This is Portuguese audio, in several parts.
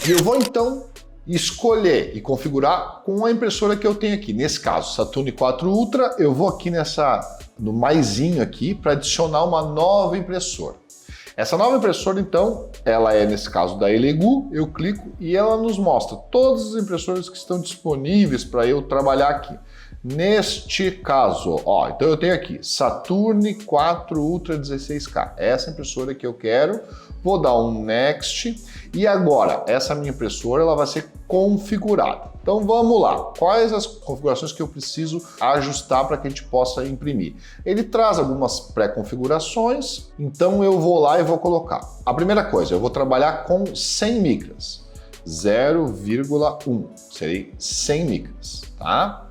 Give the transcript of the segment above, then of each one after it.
E eu vou então escolher e configurar com a impressora que eu tenho aqui. Nesse caso, Saturn 4 Ultra, eu vou aqui no maisinho aqui para adicionar uma nova impressora. Essa nova impressora, então, ela é, nesse caso, da Elegoo, eu clico e ela nos mostra todas as impressoras que estão disponíveis para eu trabalhar aqui. Neste caso, ó, então eu tenho aqui Saturn 4 Ultra 16K, essa impressora que eu quero, vou dar um Next e agora essa minha impressora ela vai ser configurada. Então vamos lá, quais as configurações que eu preciso ajustar para que a gente possa imprimir? Ele traz algumas pré-configurações, então eu vou lá e vou colocar. A primeira coisa, eu vou trabalhar com 100 micras, 0,1, serei 100 micras, tá?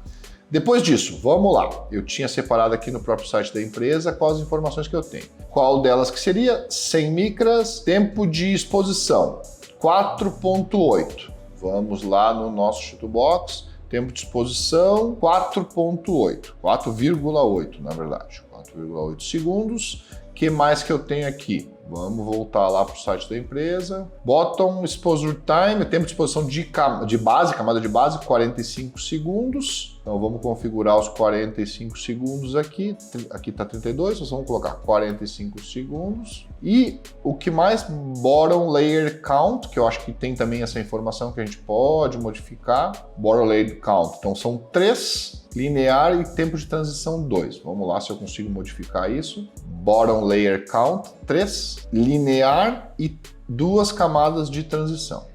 Depois disso, vamos lá. Eu tinha separado aqui no próprio site da empresa quais as informações que eu tenho. Qual delas que seria? 100 micras, tempo de exposição, 4.8. Vamos lá no nosso Shuttlebox, tempo de exposição, 4.8, na verdade, 4,8 segundos. O que mais que eu tenho aqui? Vamos voltar lá para o site da empresa. Bottom Exposure Time, tempo de exposição de base, camada de base, 45 segundos. Então vamos configurar os 45 segundos aqui. Aqui está 32, nós vamos colocar 45 segundos. E o que mais? Bottom Layer Count, que eu acho que tem também essa informação que a gente pode modificar. Bottom Layer Count, então são 3. Linear e tempo de transição 2. Vamos lá se eu consigo modificar isso. Bottom Layer Count 3, linear e 2 camadas de transição.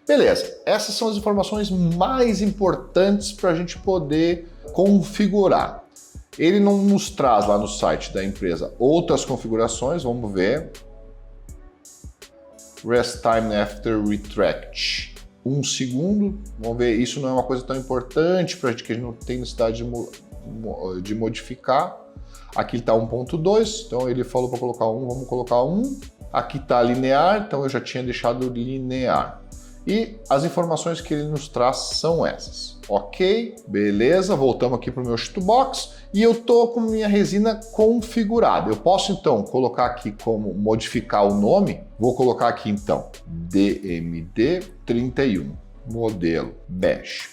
Beleza, essas são as informações mais importantes para a gente poder configurar. Ele não nos traz lá no site da empresa outras configurações, vamos ver. Rest Time After Retract. 1 segundo, vamos ver, isso não é uma coisa tão importante para a gente que a gente não tem necessidade de modificar. Aqui está 1.2, então ele falou para colocar 1, vamos colocar 1. Aqui está linear, então eu já tinha deixado linear. E as informações que ele nos traz são essas. Ok, beleza, voltamos aqui para o meu Shuttlebox e eu estou com minha resina configurada. Eu posso então colocar aqui como modificar o nome, vou colocar aqui então DMD31, modelo Bege.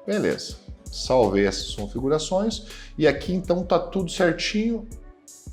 Beleza, salvei essas configurações e aqui então está tudo certinho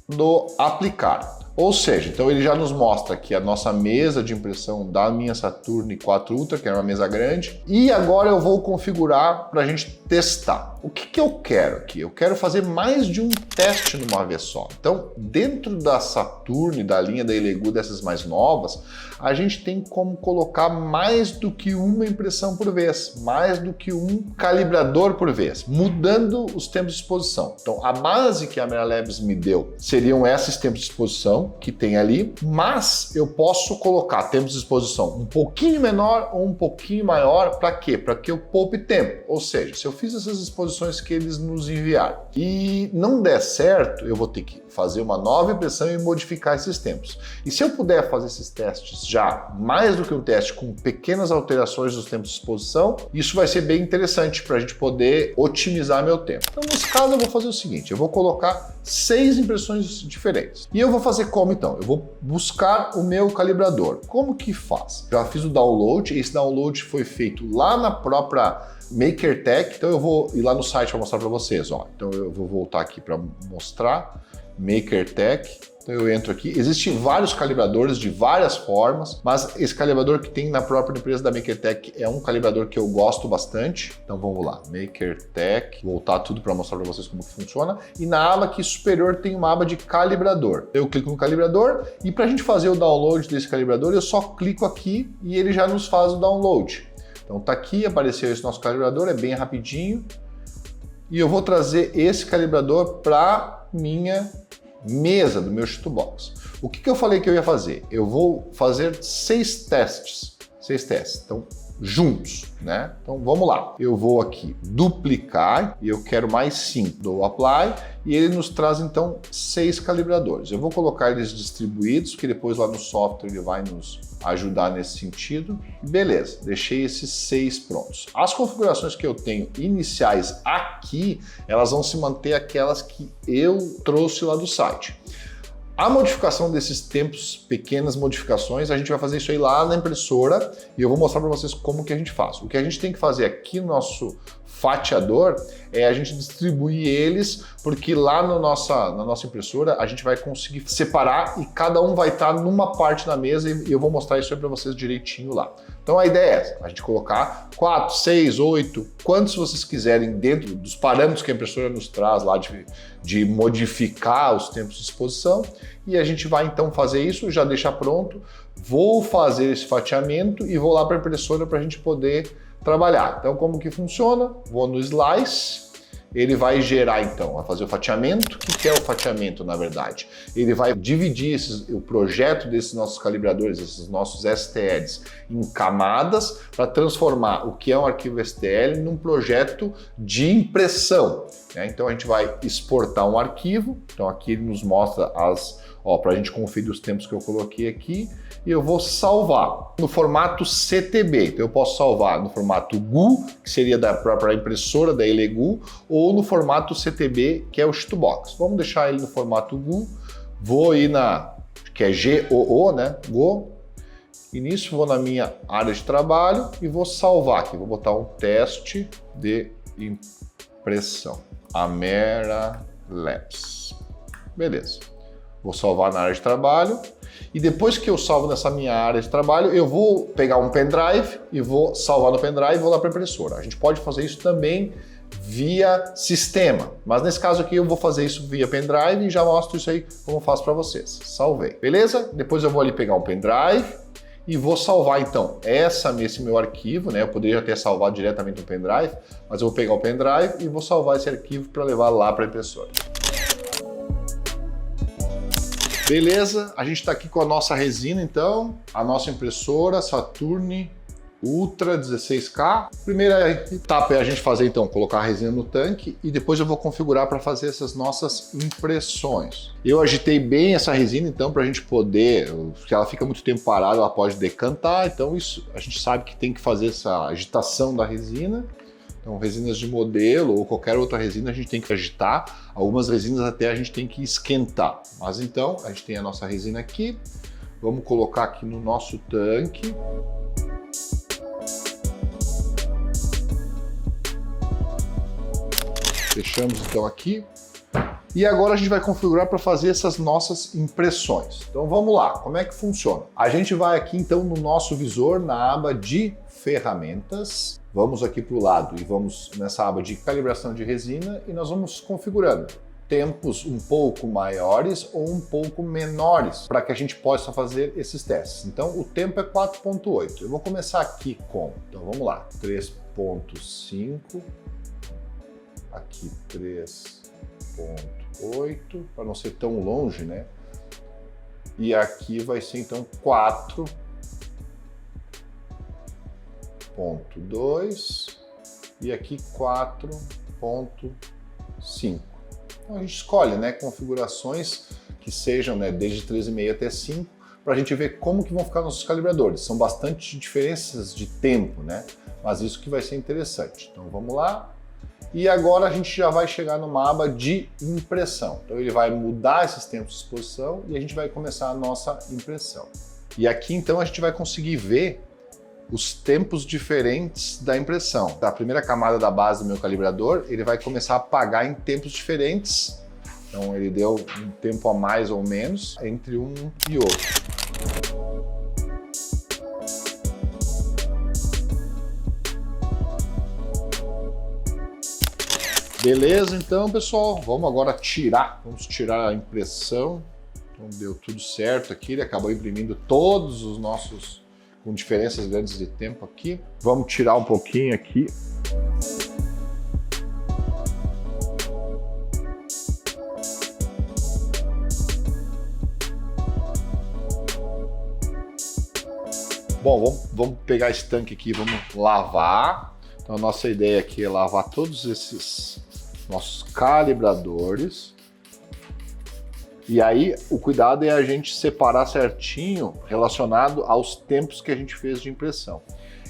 no aplicar. Ou seja, então ele já nos mostra aqui a nossa mesa de impressão da minha Saturn 4 Ultra, que é uma mesa grande, e agora eu vou configurar para a gente testar. O que eu quero aqui? Eu quero fazer mais de um teste numa vez só. Então, dentro da Saturn, da linha da Elegoo, dessas mais novas, a gente tem como colocar mais do que uma impressão por vez, mais do que um calibrador por vez, mudando os tempos de exposição. Então, a base que a Mera Labs me deu seriam esses tempos de exposição que tem ali, mas eu posso colocar tempos de exposição um pouquinho menor ou um pouquinho maior, para quê? Para que eu poupe tempo. Ou seja, se eu fiz essas exposições que eles nos enviaram e não der certo, eu vou ter que fazer uma nova impressão e modificar esses tempos. E se eu puder fazer esses testes já, mais do que um teste, com pequenas alterações dos tempos de exposição, isso vai ser bem interessante para a gente poder otimizar meu tempo. Então, nesse caso, eu vou fazer o seguinte, eu vou colocar 6 impressões diferentes. E eu vou fazer como então? Eu vou buscar o meu calibrador. Como que faz? Já fiz o download, esse download foi feito lá na própria MakerTech, então eu vou ir lá no site para mostrar para vocês, ó. Então eu vou voltar aqui para mostrar MakerTech. Então eu entro aqui, existem vários calibradores de várias formas, mas esse calibrador que tem na própria empresa da MakerTech é um calibrador que eu gosto bastante. Então vamos lá, MakerTech, voltar tudo para mostrar para vocês como que funciona. E na aba aqui superior tem uma aba de calibrador. Eu clico no calibrador e para a gente fazer o download desse calibrador, eu só clico aqui e ele já nos faz o download. Então tá aqui, apareceu esse nosso calibrador, é bem rapidinho. E eu vou trazer esse calibrador para minha mesa do meu Shuttlebox. O que eu falei que eu ia fazer? Eu vou fazer 6 testes. 6 testes. Então, juntos, né? Então vamos lá. Eu vou aqui duplicar e eu quero mais 5. Dou apply e ele nos traz então 6 calibradores. Eu vou colocar eles distribuídos, que depois lá no software ele vai nos ajudar nesse sentido. Beleza, deixei esses 6 prontos. As configurações que eu tenho iniciais aqui, elas vão se manter aquelas que eu trouxe lá do site. A modificação desses tempos, pequenas modificações, a gente vai fazer isso aí lá na impressora e eu vou mostrar para vocês como que a gente faz. O que a gente tem que fazer aqui no nosso fatiador é a gente distribuir eles, porque lá na nossa impressora a gente vai conseguir separar e cada um vai estar numa parte da mesa e eu vou mostrar isso aí para vocês direitinho lá. Então a ideia é essa, a gente colocar 4, 6, 8, quantos vocês quiserem dentro dos parâmetros que a impressora nos traz lá de modificar os tempos de exposição e a gente vai então fazer isso, já deixar pronto, vou fazer esse fatiamento e vou lá para a impressora para a gente poder trabalhar. Então como que funciona? Vou no Slice, ele vai gerar então, vai fazer o fatiamento. O que é o fatiamento na verdade? Ele vai dividir o projeto desses nossos calibradores, esses nossos STLs em camadas para transformar o que é um arquivo STL num projeto de impressão. Né? Então a gente vai exportar um arquivo, então aqui ele nos mostra para a gente conferir os tempos que eu coloquei aqui, e eu vou salvar no formato CTB. Então eu posso salvar no formato GU, que seria da própria impressora da Elegoo, ou no formato CTB, que é o Shitubox. Vamos deixar ele no formato GU. Vou ir que é GOO, né? Go. E nisso vou na minha área de trabalho e vou salvar aqui. Vou botar um teste de impressão. Amera Labs. Beleza. Vou salvar na área de trabalho e depois que eu salvo nessa minha área de trabalho, eu vou pegar um pendrive e vou salvar no pendrive e vou lá para a impressora. A gente pode fazer isso também via sistema, mas nesse caso aqui eu vou fazer isso via pendrive e já mostro isso aí como eu faço para vocês. Salvei, beleza? Depois eu vou ali pegar um pendrive e vou salvar então esse meu arquivo, né? Eu poderia ter salvado diretamente no pendrive, mas eu vou pegar o pendrive e vou salvar esse arquivo para levar lá para a impressora. Beleza, a gente está aqui com a nossa resina então, a nossa impressora Saturn Ultra 16K. Primeira etapa é a gente fazer então, colocar a resina no tanque e depois eu vou configurar para fazer essas nossas impressões. Eu agitei bem essa resina então para a gente poder, porque ela fica muito tempo parada, ela pode decantar, então isso a gente sabe que tem que fazer essa agitação da resina. Então, resinas de modelo ou qualquer outra resina a gente tem que agitar. Algumas resinas até a gente tem que esquentar. Mas então, a gente tem a nossa resina aqui. Vamos colocar aqui no nosso tanque. Fechamos então aqui. E agora a gente vai configurar para fazer essas nossas impressões. Então vamos lá, como é que funciona? A gente vai aqui então no nosso visor, na aba de ferramentas. Vamos aqui para o lado e vamos nessa aba de calibração de resina e nós vamos configurando tempos um pouco maiores ou um pouco menores para que a gente possa fazer esses testes. Então o tempo é 4.8. Eu vou começar aqui então vamos lá, 3.5, aqui 3.8, para não ser tão longe, né? E aqui vai ser então 4.2 e aqui 4.5. Então a gente escolhe, né, configurações que sejam, né, desde 3,5 até 5, para a gente ver como que vão ficar nossos calibradores. São bastante diferenças de tempo, né? Mas isso que vai ser interessante. Então vamos lá. E agora a gente já vai chegar numa aba de impressão. Então ele vai mudar esses tempos de exposição e a gente vai começar a nossa impressão. E aqui então a gente vai conseguir ver os tempos diferentes da impressão. A primeira camada da base do meu calibrador, ele vai começar a apagar em tempos diferentes. Então ele deu um tempo a mais ou menos entre um e outro. Beleza, então pessoal, vamos agora vamos tirar a impressão. Então deu tudo certo aqui, ele acabou imprimindo todos os nossos com diferenças grandes de tempo aqui. Vamos tirar um pouquinho aqui. Bom, vamos pegar esse tanque aqui e vamos lavar. Então a nossa ideia aqui é lavar todos esses nossos calibradores. E aí, o cuidado é a gente separar certinho relacionado aos tempos que a gente fez de impressão.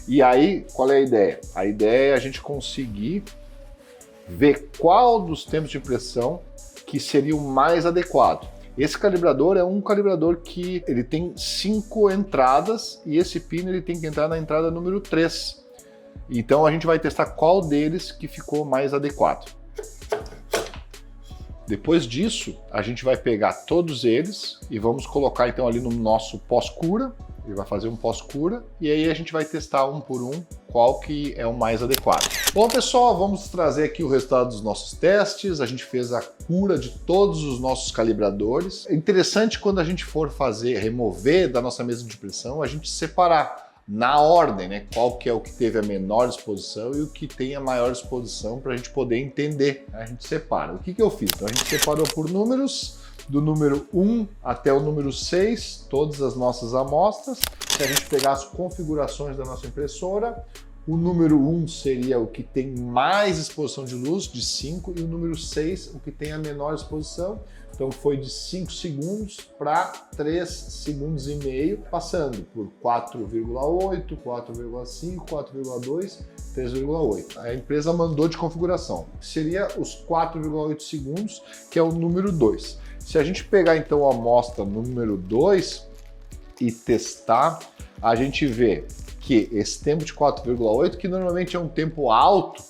E aí, qual é a ideia? A ideia é a gente conseguir ver qual dos tempos de impressão que seria o mais adequado. Esse calibrador é um calibrador que ele tem 5 entradas e esse pino ele tem que entrar na entrada número 3. Então a gente vai testar qual deles que ficou mais adequado. Depois disso, a gente vai pegar todos eles e vamos colocar então ali no nosso pós-cura. Ele vai fazer um pós-cura e aí a gente vai testar um por um qual que é o mais adequado. Bom, pessoal, vamos trazer aqui o resultado dos nossos testes. A gente fez a cura de todos os nossos calibradores. É interessante quando a gente for remover da nossa mesa de impressão, a gente separar na ordem, né? Qual que é o que teve a menor exposição e o que tem a maior exposição para a gente poder entender. A gente separa. O que eu fiz? Então a gente separou por números, do número 1 até o número 6, todas as nossas amostras. Se a gente pegar as configurações da nossa impressora, o número 1 seria o que tem mais exposição de luz, de 5, e o número 6 o que tem a menor exposição. Então foi de 5 segundos para 3 segundos e meio, passando por 4,8, 4,5, 4,2, 3,8. A empresa mandou de configuração. Seria os 4,8 segundos, que é o número 2. Se a gente pegar então a amostra número 2 e testar, a gente vê que esse tempo de 4,8, que normalmente é um tempo alto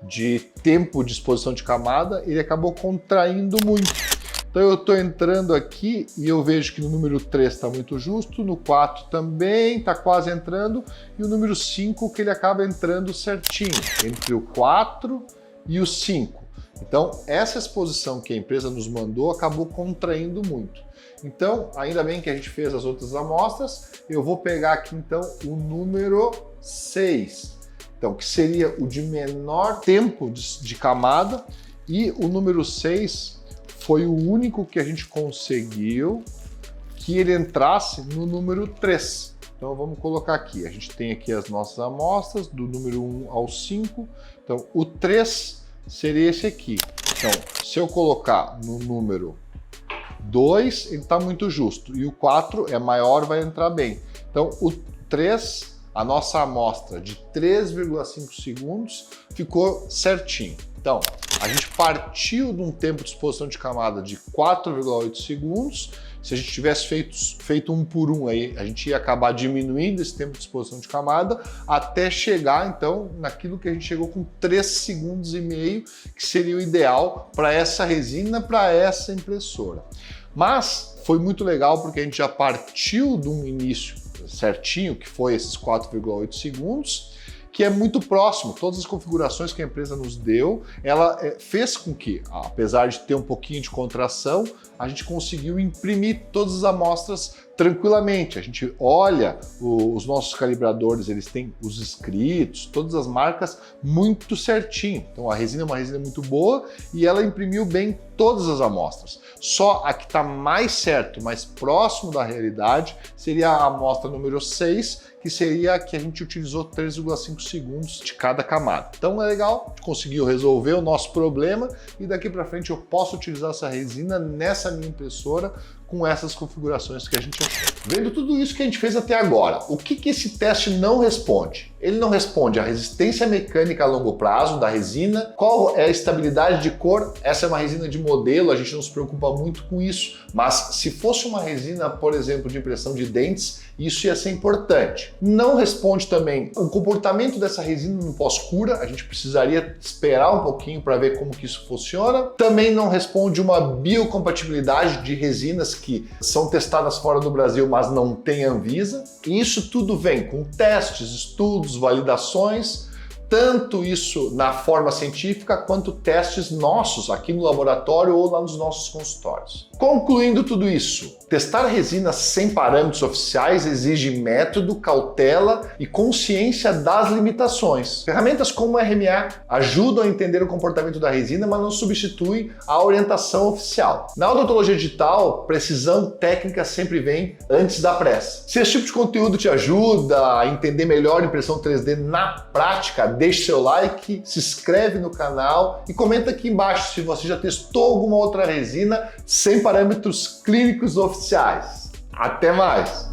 de tempo de exposição de camada, ele acabou contraindo muito. Então eu estou entrando aqui e eu vejo que no número 3 está muito justo, no 4 também está quase entrando, e o número 5 que ele acaba entrando certinho, entre o 4 e o 5. Então essa exposição que a empresa nos mandou acabou contraindo muito. Então, ainda bem que a gente fez as outras amostras, eu vou pegar aqui então o número 6, então, que seria o de menor tempo de camada, e o número 6 foi o único que a gente conseguiu que ele entrasse no número 3. Então vamos colocar aqui, a gente tem aqui as nossas amostras, do número 1 ao 5, então o 3 seria esse aqui. Então, se eu colocar no número 2, ele está muito justo, e o 4 é maior, vai entrar bem. Então o 3, a nossa amostra de 3,5 segundos ficou certinho. Então, a gente partiu de um tempo de exposição de camada de 4,8 segundos. Se a gente tivesse feito um por um, aí a gente ia acabar diminuindo esse tempo de exposição de camada até chegar, então, naquilo que a gente chegou com 3 segundos e meio, que seria o ideal para essa resina, para essa impressora. Mas foi muito legal porque a gente já partiu de um início certinho, que foi esses 4,8 segundos, que é muito próximo. Todas as configurações que a empresa nos deu, ela fez com que, apesar de ter um pouquinho de contração, a gente conseguiu imprimir todas as amostras tranquilamente. A gente olha os nossos calibradores, eles têm os escritos, todas as marcas muito certinho. Então a resina é uma resina muito boa e ela imprimiu bem todas as amostras. Só a que está mais certo, mais próximo da realidade, seria a amostra número 6, que seria a que a gente utilizou 3,5 segundos de cada camada. Então é legal, a gente conseguiu resolver o nosso problema e daqui para frente eu posso utilizar essa resina nessa minha impressora com essas configurações que a gente achou. Vendo tudo isso que a gente fez até agora, o que esse teste não responde? Ele não responde a resistência mecânica a longo prazo da resina, qual é a estabilidade de cor. Essa é uma resina de modelo, a gente não se preocupa muito com isso, mas se fosse uma resina, por exemplo, de impressão de dentes, isso ia ser importante. Não responde também o comportamento dessa resina no pós-cura, a gente precisaria esperar um pouquinho para ver como que isso funciona. Também não responde uma biocompatibilidade de resinas que são testadas fora do Brasil, mas não tem Anvisa. E isso tudo vem com testes, estudos, validações, tanto isso na forma científica quanto testes nossos aqui no laboratório ou lá nos nossos consultórios. Concluindo tudo isso, testar resina sem parâmetros oficiais exige método, cautela e consciência das limitações. Ferramentas como o RMA ajudam a entender o comportamento da resina, mas não substituem a orientação oficial. Na odontologia digital, precisão técnica sempre vem antes da pressa. Se esse tipo de conteúdo te ajuda a entender melhor impressão 3D na prática, deixe seu like, se inscreve no canal e comenta aqui embaixo se você já testou alguma outra resina sem parâmetros clínicos oficiais. Até mais!